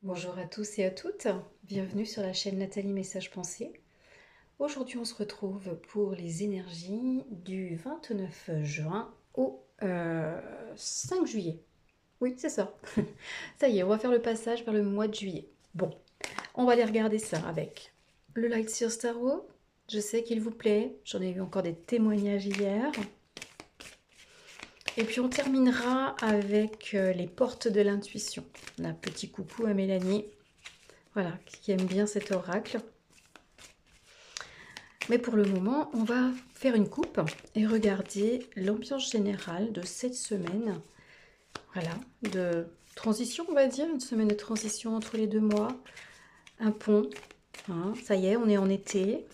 Bonjour à tous et à toutes, bienvenue sur la chaîne Nathalie Message Pensée. Aujourd'hui on se retrouve pour les énergies du 29 juin au 5 juillet. Oui, c'est ça. Ça y est, on va faire le passage vers le mois de juillet. Bon, on va aller regarder ça avec le Light Source Tarot. Je sais qu'il vous plaît, j'en ai eu encore des témoignages hier. Et puis on terminera avec les portes de l'intuition. Un petit coucou à Mélanie. Voilà, qui aime bien cet oracle. Mais pour le moment, on va faire une coupe et regarder l'ambiance générale de cette semaine. Voilà, de transition, on va dire, une semaine de transition entre les 2 mois. Un pont, hein, ça y est, on est en été.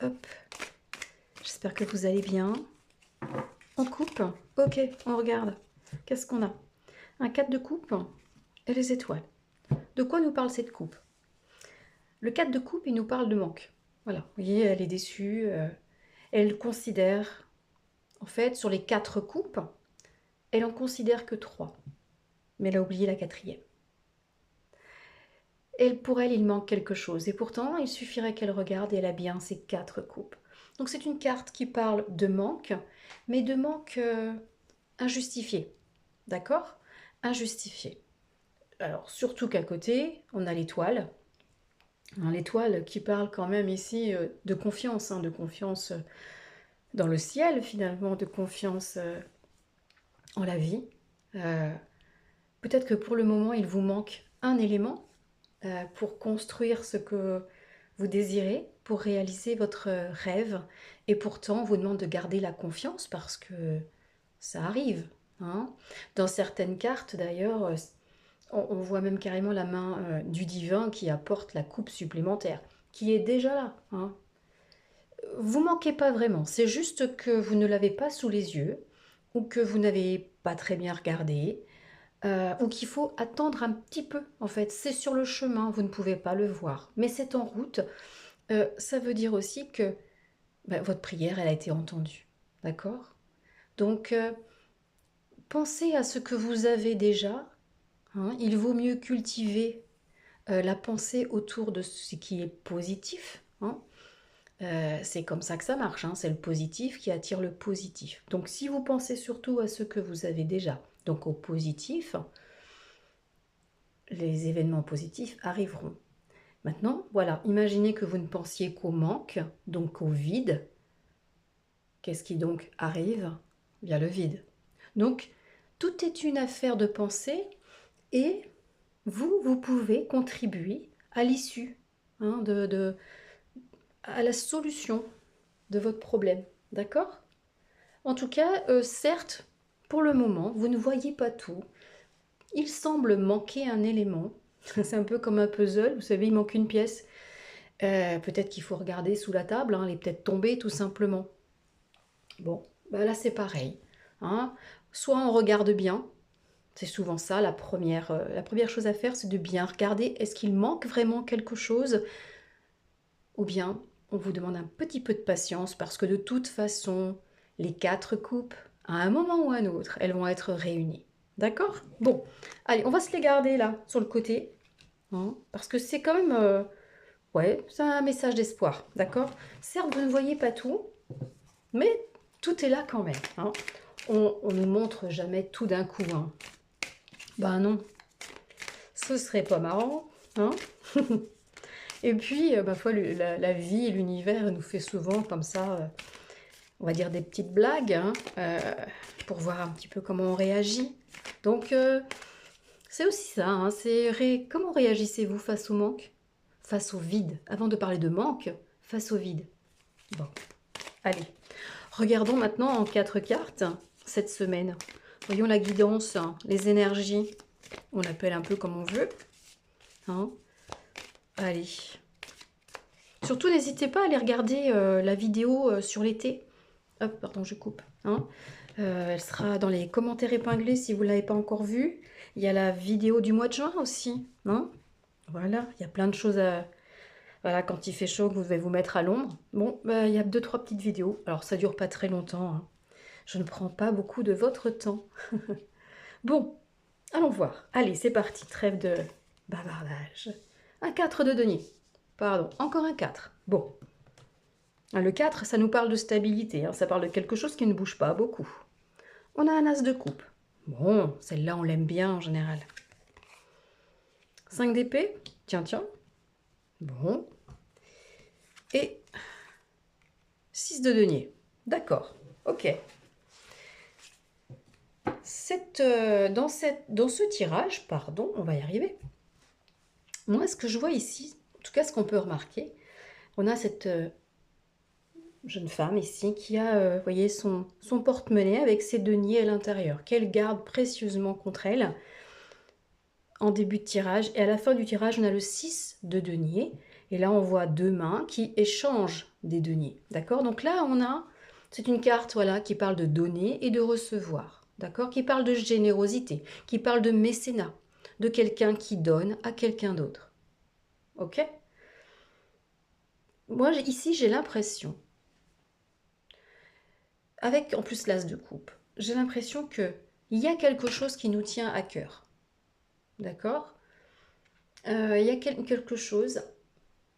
Hop, j'espère que vous allez bien. On coupe, ok, on regarde. Qu'est-ce qu'on a? Un 4 de coupe et les étoiles. De quoi nous parle cette coupe? Le 4 de coupe, il nous parle de manque. Voilà, vous voyez, elle est déçue. Elle considère, en fait, sur les 4 coupes, elle en considère que 3. Mais elle a oublié la 4e. Pour elle, il manque quelque chose. Et pourtant, il suffirait qu'elle regarde et elle a bien ces 4 coupes. Donc c'est une carte qui parle de manque, mais de manque injustifié. D'accord? Injustifié. Alors, surtout qu'à côté, on a l'étoile. Hein, l'étoile qui parle quand même ici de confiance, hein, de confiance dans le ciel finalement, de confiance en la vie. Peut-être que pour le moment, il vous manque un élément pour construire ce que vous désirez, pour réaliser votre rêve. Et pourtant, on vous demande de garder la confiance parce que ça arrive. Hein. Dans certaines cartes, d'ailleurs, on voit même carrément la main du divin qui apporte la coupe supplémentaire, qui est déjà là. Hein. Vous manquez pas vraiment, c'est juste que vous ne l'avez pas sous les yeux, ou que vous n'avez pas très bien regardé, ou qu'il faut attendre un petit peu, en fait. C'est sur le chemin, vous ne pouvez pas le voir, mais c'est en route. Ça veut dire aussi que votre prière, elle a été entendue, d'accord? Donc, pensez à ce que vous avez déjà. Hein. Il vaut mieux cultiver la pensée autour de ce qui est positif. Hein. C'est comme ça que ça marche, hein. C'est le positif qui attire le positif. Donc si vous pensez surtout à ce que vous avez déjà, donc au positif, les événements positifs arriveront. Maintenant, voilà, imaginez que vous ne pensiez qu'au manque, donc au vide. Qu'est-ce qui donc arrive? Bien le vide. Donc, tout est une affaire de pensée et vous pouvez contribuer à l'issue, hein, à la solution de votre problème. D'accord? En tout cas, certes, pour le moment, vous ne voyez pas tout. Il semble manquer un élément. C'est un peu comme un puzzle, vous savez, il manque une pièce. Peut-être qu'il faut regarder sous la table, hein, elle est peut-être tombée tout simplement. Bon, bah là c'est pareil. Hein. Soit on regarde bien, c'est souvent ça la première chose à faire, c'est de bien regarder, est-ce qu'il manque vraiment quelque chose? Ou bien on vous demande un petit peu de patience parce que de toute façon, les 4 coupes, à un moment ou à un autre, elles vont être réunies. D'accord? Bon, allez, on va se les garder là, sur le côté, hein, parce que c'est quand même... ouais, c'est un message d'espoir, d'accord? Certes, vous ne voyez pas tout, mais tout est là quand même. Hein. On nous montre jamais tout d'un coup. Hein. Ben non, ce serait pas marrant. Hein. Et puis, ma foi, la vie et l'univers nous fait souvent comme ça, on va dire des petites blagues, hein, pour voir un petit peu comment on réagit. Donc, c'est aussi ça, hein, comment réagissez-vous face au manque? Face au vide. Avant de parler de manque, face au vide. Bon, allez. Regardons maintenant en 4 cartes cette semaine. Voyons la guidance, hein, les énergies. On l'appelle un peu comme on veut. Hein. Allez. Surtout, n'hésitez pas à aller regarder la vidéo sur l'été. Hop, pardon, je coupe. Hein. Elle sera dans les commentaires épinglés si vous ne l'avez pas encore vue. Il y a la vidéo du mois de juin aussi. Hein. Voilà, il y a plein de choses à... Voilà, quand il fait chaud, vous devez vous mettre à l'ombre. Bon, bah, il y a 2-3 petites vidéos. Alors, ça dure pas très longtemps. Hein. Je ne prends pas beaucoup de votre temps. Bon, allons voir. Allez, c'est parti. Trêve Bavardage. Un 4 de denier. Pardon, encore un 4. Bon. Le 4, ça nous parle de stabilité. Hein. Ça parle de quelque chose qui ne bouge pas beaucoup. On a un as de coupe. Bon, celle-là, on l'aime bien en général. 5 d'épée. Tiens, tiens. Bon. Et 6 de denier. D'accord. Ok. Dans ce tirage, pardon, on va y arriver. Moi, ce que je vois ici, en tout cas ce qu'on peut remarquer, on a cette jeune femme ici qui a, vous voyez, son porte-monnaie avec ses deniers à l'intérieur, qu'elle garde précieusement contre elle en début de tirage. Et à la fin du tirage, on a le 6 de deniers. Et là, on voit deux mains qui échangent des deniers. D'accord? Donc là, c'est une carte voilà, qui parle de donner et de recevoir. D'accord? Qui parle de générosité, qui parle de mécénat, de quelqu'un qui donne à quelqu'un d'autre. Ok? Moi, ici, j'ai l'impression, avec en plus l'as de coupe, j'ai l'impression qu'il y a quelque chose qui nous tient à cœur. D'accord? Il y a quelque chose,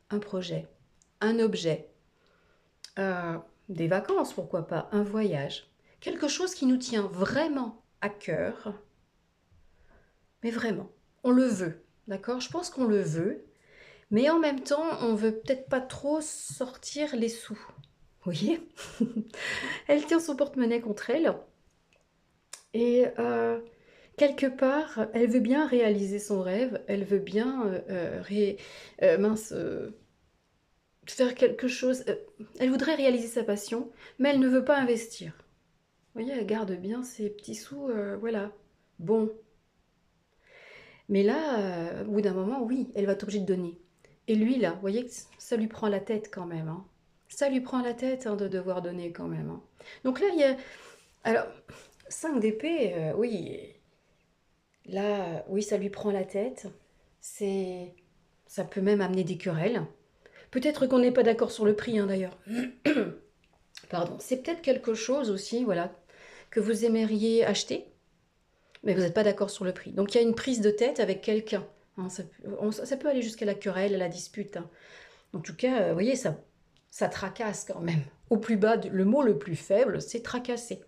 un projet, un objet, des vacances, pourquoi pas, un voyage. Quelque chose qui nous tient vraiment à cœur, mais vraiment, on le veut. D'accord? Je pense qu'on le veut, mais en même temps, on veut peut-être pas trop sortir les sous. Vous voyez? Elle tient son porte-monnaie contre elle. Et quelque part, elle veut bien réaliser son rêve. Elle veut bien faire quelque chose. Elle voudrait réaliser sa passion, mais elle ne veut pas investir. Vous voyez, elle garde bien ses petits sous. Voilà. Bon. Mais là, au bout d'un moment, oui, elle va être obligée de donner. Et lui, là, vous voyez que ça lui prend la tête quand même. Hein. Ça lui prend la tête hein, de devoir donner quand même. Hein. Donc là, il y a... Alors, 5 d'épée, oui. Là, oui, ça lui prend la tête. Ça peut même amener des querelles. Peut-être qu'on n'est pas d'accord sur le prix, hein, d'ailleurs. Pardon. C'est peut-être quelque chose aussi, voilà, que vous aimeriez acheter, mais vous n'êtes pas d'accord sur le prix. Donc il y a une prise de tête avec quelqu'un. Hein, ça peut aller jusqu'à la querelle, à la dispute. Hein. En tout cas, vous voyez, ça tracasse quand même. Au plus bas, le mot le plus faible, c'est tracasser.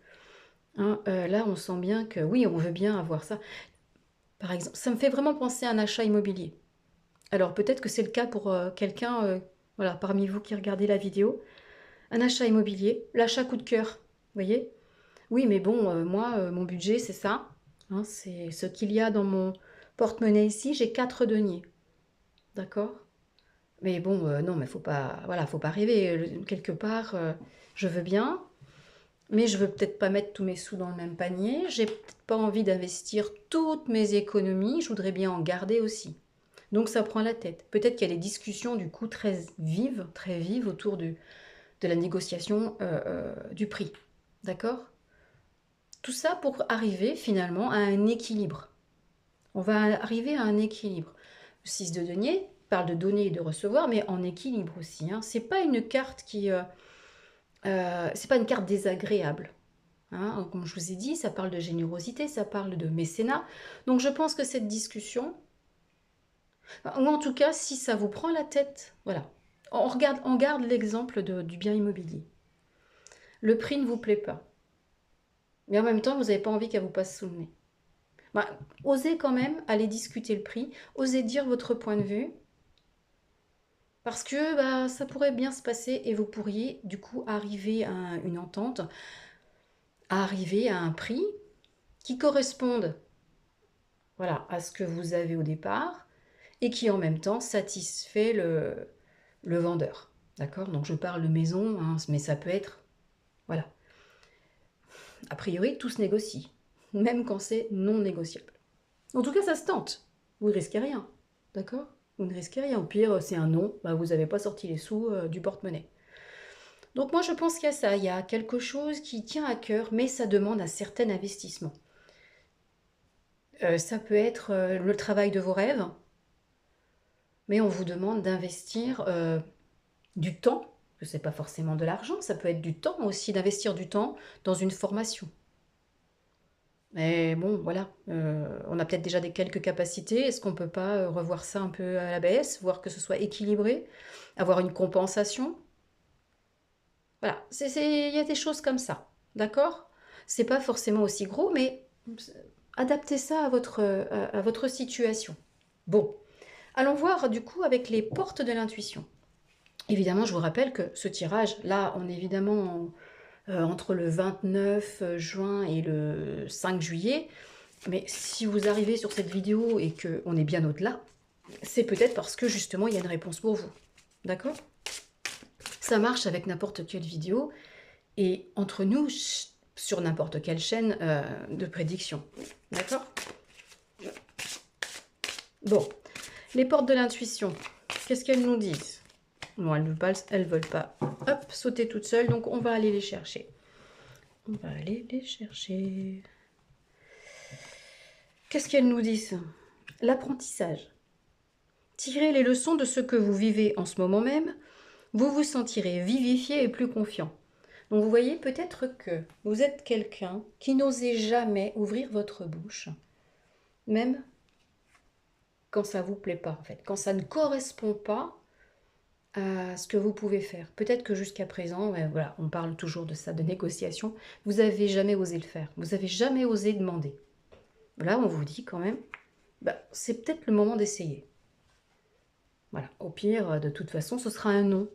Hein, là, on sent bien que oui, on veut bien avoir ça. Par exemple, ça me fait vraiment penser à un achat immobilier. Alors peut-être que c'est le cas pour quelqu'un, voilà, parmi vous qui regardez la vidéo. Un achat immobilier, l'achat coup de cœur, vous voyez? Oui, mais bon, moi, mon budget, c'est ça. Hein, c'est ce qu'il y a dans mon porte-monnaie ici. J'ai 4 deniers, d'accord? Mais bon, non, mais faut pas, voilà, faut pas rêver. Quelque part, je veux bien, mais je veux peut-être pas mettre tous mes sous dans le même panier. J'ai peut-être pas envie d'investir toutes mes économies. Je voudrais bien en garder aussi. Donc ça prend la tête. Peut-être qu'il y a des discussions du coup très vives autour de la négociation du prix. D'accord? Tout ça pour arriver finalement à un équilibre. On va arriver à un équilibre. Le 6 de denier parle de donner et de recevoir, mais en équilibre aussi. Hein. C'est pas une carte c'est pas une carte désagréable. Hein. Comme je vous ai dit, ça parle de générosité, ça parle de mécénat. Donc je pense que cette discussion, ou en tout cas, si ça vous prend la tête, voilà. On garde l'exemple du bien immobilier. Le prix ne vous plaît pas. Mais en même temps, vous n'avez pas envie qu'elle vous passe sous le nez. Bah, osez quand même aller discuter le prix, osez dire votre point de vue, parce que bah, ça pourrait bien se passer et vous pourriez du coup arriver à une entente, arriver à un prix qui corresponde voilà, à ce que vous avez au départ et qui en même temps satisfait le vendeur. D'accord? Donc je parle de maison, hein, mais ça peut être... Voilà. A priori, tout se négocie, même quand c'est non négociable. En tout cas, ça se tente. Vous ne risquez rien. D'accord? Vous ne risquez rien. Au pire, c'est un non. Bah, vous n'avez pas sorti les sous du porte-monnaie. Donc moi, je pense qu'il y a ça. Il y a quelque chose qui tient à cœur, mais ça demande un certain investissement. Ça peut être le travail de vos rêves, mais on vous demande d'investir du temps, que ce n'est pas forcément de l'argent, ça peut être du temps aussi, d'investir du temps dans une formation. Mais bon, voilà, on a peut-être déjà des quelques capacités. Est-ce qu'on peut pas revoir ça un peu à la baisse, voir que ce soit équilibré, avoir une compensation? Voilà, il y a des choses comme ça, d'accord? C'est pas forcément aussi gros, mais adaptez ça à votre situation. Bon, allons voir du coup avec les portes de l'intuition. Évidemment, je vous rappelle que ce tirage, là, on est évidemment entre le 29 juin et le 5 juillet. Mais si vous arrivez sur cette vidéo et qu'on est bien au-delà, c'est peut-être parce que justement, il y a une réponse pour vous. D'accord? Ça marche avec n'importe quelle vidéo et entre nous, sur n'importe quelle chaîne de prédiction. D'accord? Bon, les portes de l'intuition, qu'est-ce qu'elles nous disent? Non, elles veulent pas hop, sauter toutes seules, donc on va aller les chercher. On va aller les chercher. Qu'est-ce qu'elles nous disent? L'apprentissage. Tirez les leçons de ce que vous vivez en ce moment même, vous vous sentirez vivifié et plus confiant. Donc vous voyez peut-être que vous êtes quelqu'un qui n'osait jamais ouvrir votre bouche, même quand ça ne vous plaît pas en fait, quand ça ne correspond pas à ce que vous pouvez faire. Peut-être que jusqu'à présent, voilà, on parle toujours de ça, de négociation, vous n'avez jamais osé le faire, vous n'avez jamais osé demander. Là, on vous dit quand même, c'est peut-être le moment d'essayer. Voilà, au pire, de toute façon, ce sera un non.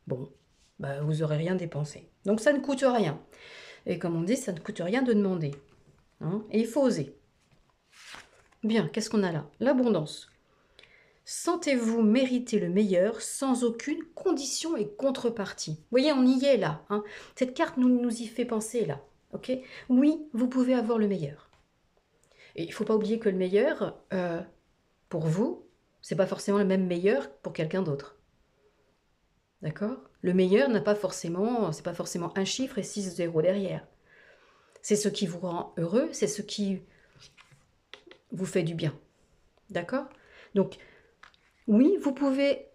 Bon, vous n'aurez rien dépensé. Donc ça ne coûte rien. Et comme on dit, ça ne coûte rien de demander. Hein, et il faut oser. Bien, qu'est-ce qu'on a là? L'abondance. Sentez-vous mériter le meilleur sans aucune condition et contrepartie. Vous voyez, on y est là. Hein. Cette carte nous y fait penser là. Ok? Oui, vous pouvez avoir le meilleur. Et il ne faut pas oublier que le meilleur, pour vous, c'est pas forcément le même meilleur pour quelqu'un d'autre. D'accord? Le meilleur n'a pas forcément, c'est pas forcément un chiffre et 6 zéros derrière. C'est ce qui vous rend heureux, c'est ce qui vous fait du bien. D'accord? Donc, oui, vous pouvez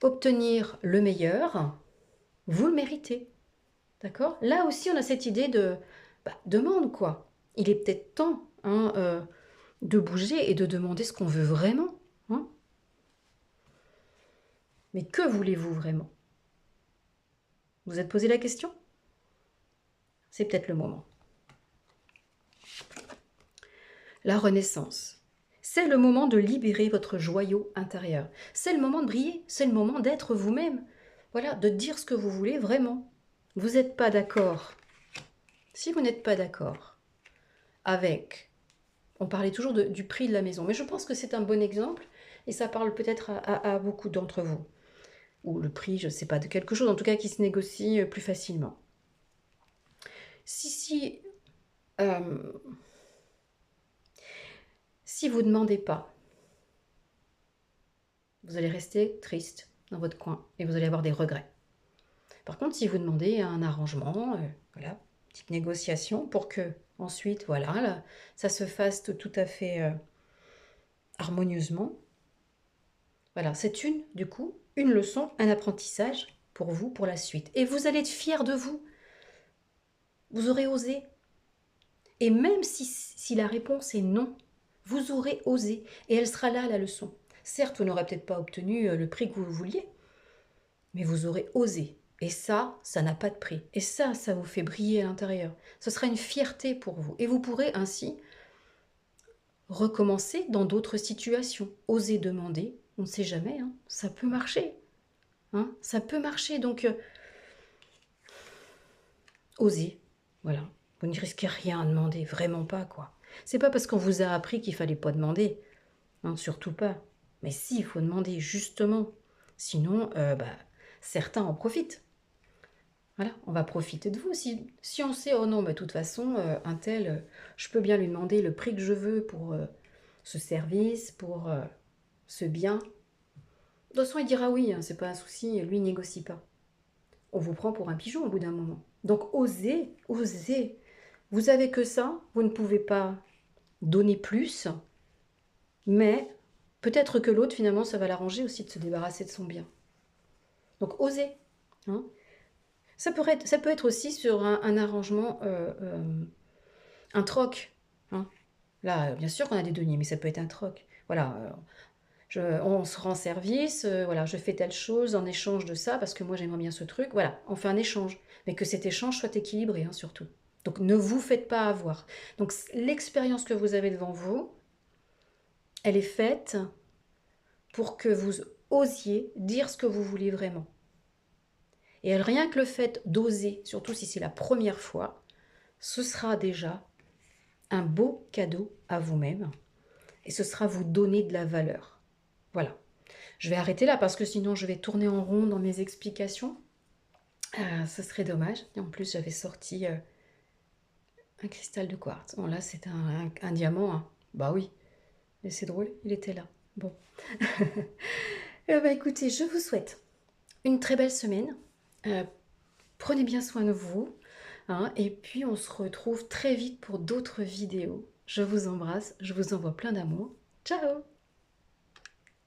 obtenir le meilleur, vous le méritez. D'accord? Là aussi, on a cette idée de demande quoi. Il est peut-être temps de bouger et de demander ce qu'on veut vraiment. Hein. Mais que voulez-vous vraiment? Vous êtes posé la question? C'est peut-être le moment. La renaissance. C'est le moment de libérer votre joyau intérieur. C'est le moment de briller, c'est le moment d'être vous-même. Voilà, de dire ce que vous voulez vraiment. Vous n'êtes pas d'accord. Si vous n'êtes pas d'accord avec... On parlait toujours du prix de la maison, mais je pense que c'est un bon exemple et ça parle peut-être à beaucoup d'entre vous. Ou le prix, je ne sais pas, de quelque chose en tout cas qui se négocie plus facilement. Si vous ne demandez pas, vous allez rester triste dans votre coin et vous allez avoir des regrets. Par contre, si vous demandez un arrangement, voilà, petite négociation pour que ensuite, voilà, là, ça se fasse tout à fait harmonieusement. Voilà, c'est du coup, une leçon, un apprentissage pour vous, pour la suite. Et vous allez être fiers de vous. Vous aurez osé. Et même si la réponse est non, vous aurez osé. Et elle sera là, la leçon. Certes, vous n'aurez peut-être pas obtenu le prix que vous vouliez, mais vous aurez osé. Et ça n'a pas de prix. Et ça vous fait briller à l'intérieur. Ce sera une fierté pour vous. Et vous pourrez ainsi recommencer dans d'autres situations. Oser demander, on ne sait jamais, hein, ça peut marcher. Hein, ça peut marcher, donc osez. Voilà. Vous ne risquez rien à demander, vraiment pas, quoi. C'est pas parce qu'on vous a appris qu'il fallait pas demander. Hein, surtout pas. Mais si, il faut demander, justement. Sinon, certains en profitent. Voilà, on va profiter de vous. Si on sait, oh non, de toute façon, un tel, je peux bien lui demander le prix que je veux pour ce service, pour ce bien. De toute façon, il dira oui, hein, c'est pas un souci, lui, il négocie pas. On vous prend pour un pigeon au bout d'un moment. Donc, osez, osez. Vous avez que ça, vous ne pouvez pas donner plus, mais peut-être que l'autre, finalement, ça va l'arranger aussi de se débarrasser de son bien. Donc, osez. Hein. Ça peut être aussi sur un arrangement, un troc. hein. Là, bien sûr qu'on a des deniers, mais ça peut être un troc. Voilà, on se rend service, voilà, je fais telle chose en échange de ça, parce que moi j'aimerais bien ce truc. Voilà, on fait un échange, mais que cet échange soit équilibré, hein, surtout. Donc ne vous faites pas avoir. Donc l'expérience que vous avez devant vous, elle est faite pour que vous osiez dire ce que vous voulez vraiment. Et rien que le fait d'oser, surtout si c'est la première fois, ce sera déjà un beau cadeau à vous-même et ce sera vous donner de la valeur. Voilà. Je vais arrêter là parce que sinon je vais tourner en rond dans mes explications. Ce serait dommage. Et en plus, j'avais sorti un cristal de quartz. Bon, là, c'est un diamant, hein. Bah oui, mais c'est drôle, il était là. Bon. Bah, écoutez, je vous souhaite une très belle semaine. Euh, Prenez bien soin de vous, hein, et puis on se retrouve très vite pour d'autres vidéos. Je vous embrasse, je vous envoie plein d'amour. Ciao!